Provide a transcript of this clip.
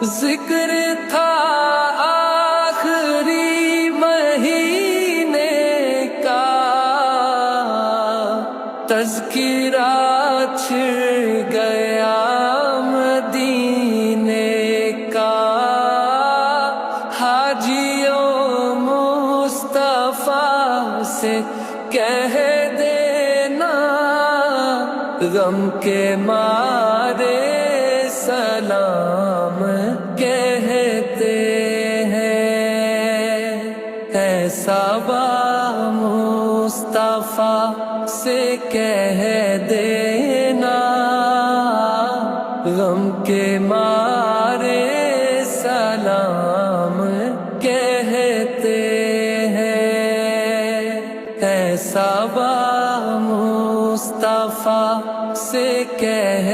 ذکر تھا آخری مہینے کا، تذکرہ چھڑ گیا مدینے کا۔ حاجیوں مصطفیٰ سے کہہ دینا، غم کے مارے سلام کہتے ہیں۔ ایسا با مصطفیٰ سے کہہ دینا، غم کے مارے سلام کہتے ہیں۔ ایسا با مصطفیٰ سے کہہ